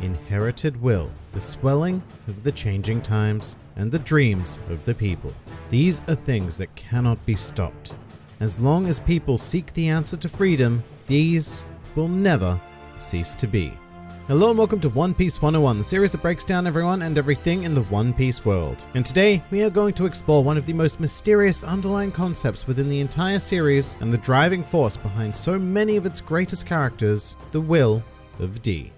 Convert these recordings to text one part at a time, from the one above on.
inherited will, the swelling of the changing times, and the dreams of the people. These are things that cannot be stopped. As long as people seek the answer to freedom, these will never cease to be. Hello and welcome to One Piece 101, the series that breaks down everyone and everything in the One Piece world. And today, we are going to explore one of the most mysterious underlying concepts within the entire series and the driving force behind so many of its greatest characters, the Will of D.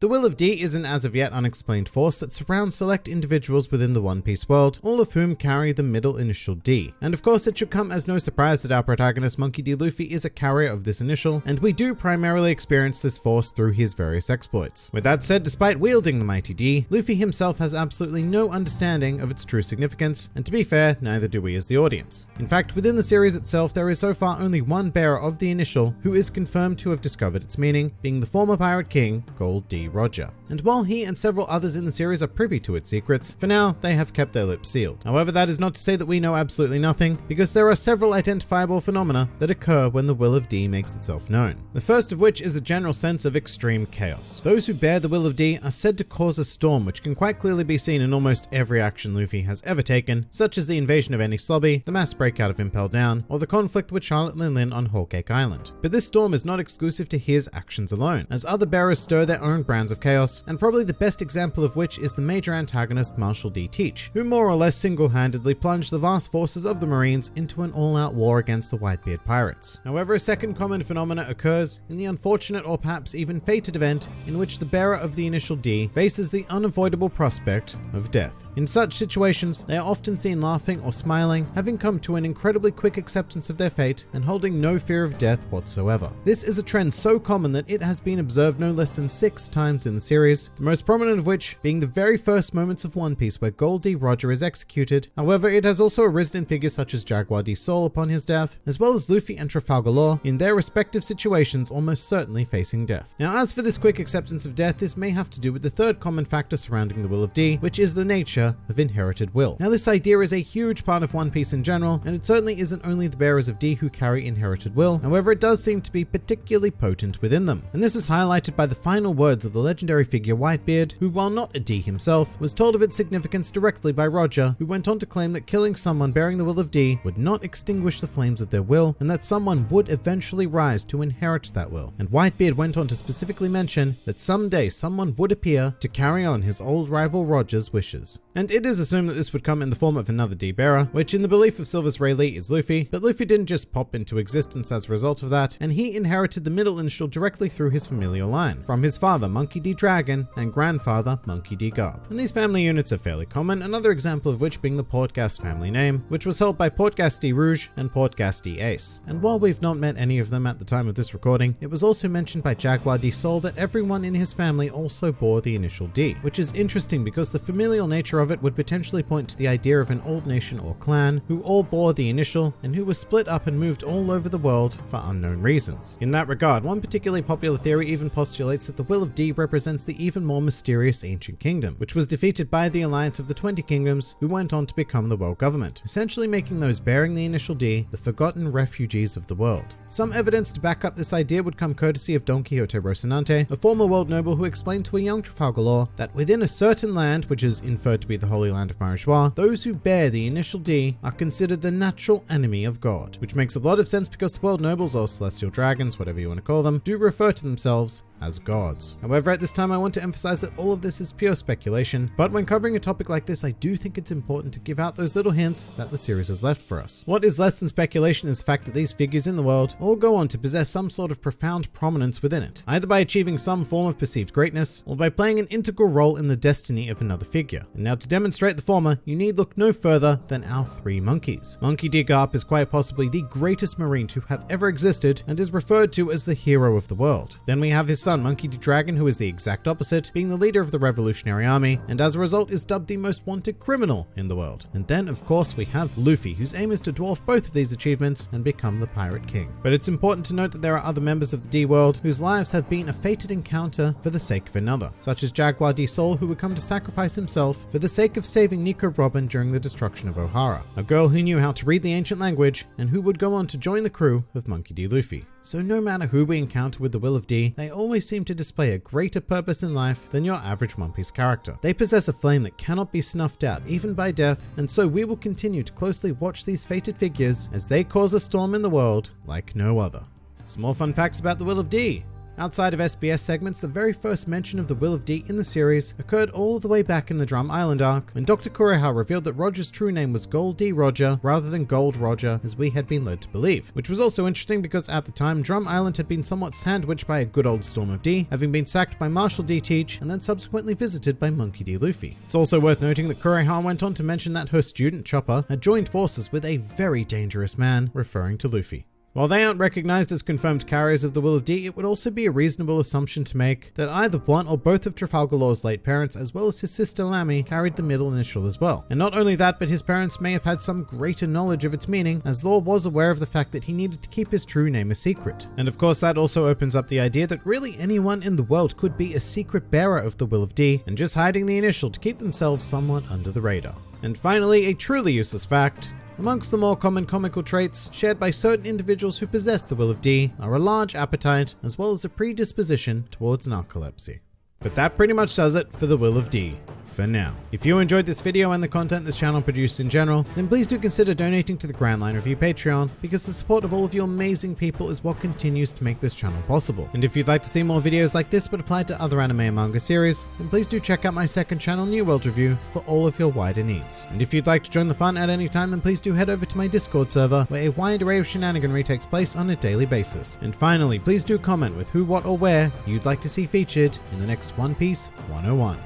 The Will of D is an as of yet unexplained force that surrounds select individuals within the One Piece world, all of whom carry the middle initial D. And of course it should come as no surprise that our protagonist Monkey D. Luffy is a carrier of this initial, and we do primarily experience this force through his various exploits. With that said, despite wielding the mighty D, Luffy himself has absolutely no understanding of its true significance, and to be fair, neither do we as the audience. In fact, within the series itself, there is so far only one bearer of the initial who is confirmed to have discovered its meaning, being the former pirate king, Gold D. Roger. And while he and several others in the series are privy to its secrets, for now they have kept their lips sealed. However, that is not to say that we know absolutely nothing, because there are several identifiable phenomena that occur when the Will of D makes itself known. The first of which is a general sense of extreme chaos. Those who bear the Will of D are said to cause a storm, which can quite clearly be seen in almost every action Luffy has ever taken, such as the invasion of Enies Lobby, the mass breakout of Impel Down, or the conflict with Charlotte Linlin on Whole Cake Island. But this storm is not exclusive to his actions alone, as other bearers stir their own brands of chaos, and probably the best example of which is the major antagonist Marshall D. Teach, who more or less single-handedly plunged the vast forces of the Marines into an all-out war against the Whitebeard pirates. However, a second common phenomenon occurs in the unfortunate or perhaps even fated event in which the bearer of the initial D faces the unavoidable prospect of death. In such situations, they are often seen laughing or smiling, having come to an incredibly quick acceptance of their fate and holding no fear of death whatsoever. This is a trend so common that it has been observed no less than 6 times in the series, the most prominent of which being the very first moments of One Piece where Gold D. Roger is executed. However, it has also arisen in figures such as Jaguar D. Soul upon his death, as well as Luffy and Trafalgar Law in their respective situations almost certainly facing death. Now, as for this quick acceptance of death, this may have to do with the third common factor surrounding the Will of D, which is the nature of inherited will. Now, this idea is a huge part of One Piece in general, and it certainly isn't only the bearers of D who carry inherited will. However, it does seem to be particularly potent within them. And this is highlighted by the final words of the legendary figure Whitebeard, who, while not a D himself, was told of its significance directly by Roger, who went on to claim that killing someone bearing the Will of D would not extinguish the flames of their will, and that someone would eventually rise to inherit that will. And Whitebeard went on to specifically mention that someday someone would appear to carry on his old rival Roger's wishes. And it is assumed that this would come in the form of another D bearer, which in the belief of Silver's Rayleigh is Luffy, but Luffy didn't just pop into existence as a result of that, and he inherited the middle initial directly through his familial line, from his father Monkey D. Dragon and grandfather Monkey D. Garp. And these family units are fairly common, another example of which being the Portgas family name, which was held by Portgas D. Rouge and Portgas D. Ace. And while we've not met any of them at the time of this recording, it was also mentioned by Jaguar D. Soul that everyone in his family also bore the initial D, which is interesting because the familial nature of it would potentially point to the idea of an old nation or clan who all bore the initial and who was split up and moved all over the world for unknown reasons. In that regard, one particularly popular theory even postulates that the Will of D represents the even more mysterious Ancient Kingdom, which was defeated by the alliance of the 20 kingdoms who went on to become the world government, essentially making those bearing the initial D the forgotten refugees of the world. Some evidence to back up this idea would come courtesy of Don Quixote Rocinante, a former world noble who explained to a young Trafalgar Law that within a certain land, which is inferred to be the Holy Land of Marijois, those who bear the initial D are considered the natural enemy of God, which makes a lot of sense because the world nobles, or celestial dragons, whatever you want to call them, do refer to themselves as gods. However, at this time I want to emphasize that all of this is pure speculation, but when covering a topic like this, I do think it's important to give out those little hints that the series has left for us. What is less than speculation is the fact that these figures in the world all go on to possess some sort of profound prominence within it, either by achieving some form of perceived greatness, or by playing an integral role in the destiny of another figure. And now to demonstrate the former, you need look no further than our 3 monkeys. Monkey D. Garp is quite possibly the greatest marine to have ever existed, and is referred to as the hero of the world. Then we have his son Monkey D. Dragon, who is the exact opposite, being the leader of the Revolutionary Army, and as a result is dubbed the most wanted criminal in the world. And then of course we have Luffy, whose aim is to dwarf both of these achievements and become the Pirate King. But it's important to note that there are other members of the D world whose lives have been a fated encounter for the sake of another, such as Jaguar D. Soul, who would come to sacrifice himself for the sake of saving Nico Robin during the destruction of Ohara, a girl who knew how to read the ancient language and who would go on to join the crew of Monkey D. Luffy. So no matter who we encounter with the Will of D, they always seem to display a greater purpose in life than your average One Piece character. They possess a flame that cannot be snuffed out even by death, and so we will continue to closely watch these fated figures as they cause a storm in the world like no other. Some more fun facts about the Will of D. Outside of SBS segments, the very first mention of the Will of D in the series occurred all the way back in the Drum Island arc, when Dr. Kureha revealed that Roger's true name was Gold D. Roger rather than Gold Roger as we had been led to believe, which was also interesting because at the time Drum Island had been somewhat sandwiched by a good old Storm of D, having been sacked by Marshall D. Teach and then subsequently visited by Monkey D. Luffy. It's also worth noting that Kureha went on to mention that her student Chopper had joined forces with a very dangerous man, referring to Luffy. While they aren't recognized as confirmed carriers of the Will of D, it would also be a reasonable assumption to make that either one or both of Trafalgar Law's late parents, as well as his sister Lamy, carried the middle initial as well. And not only that, but his parents may have had some greater knowledge of its meaning, as Law was aware of the fact that he needed to keep his true name a secret. And of course, that also opens up the idea that really anyone in the world could be a secret bearer of the Will of D, and just hiding the initial to keep themselves somewhat under the radar. And finally, a truly useless fact. Amongst the more common comical traits shared by certain individuals who possess the Will of D are a large appetite as well as a predisposition towards narcolepsy. But that pretty much does it for the Will of D. For now. If you enjoyed this video and the content this channel produced in general, then please do consider donating to the Grand Line Review Patreon, because the support of all of you amazing people is what continues to make this channel possible. And if you'd like to see more videos like this but apply to other anime and manga series, then please do check out my second channel, New World Review, for all of your wider needs. And if you'd like to join the fun at any time, then please do head over to my Discord server, where a wide array of shenaniganry takes place on a daily basis. And finally, please do comment with who, what, or where you'd like to see featured in the next One Piece 101.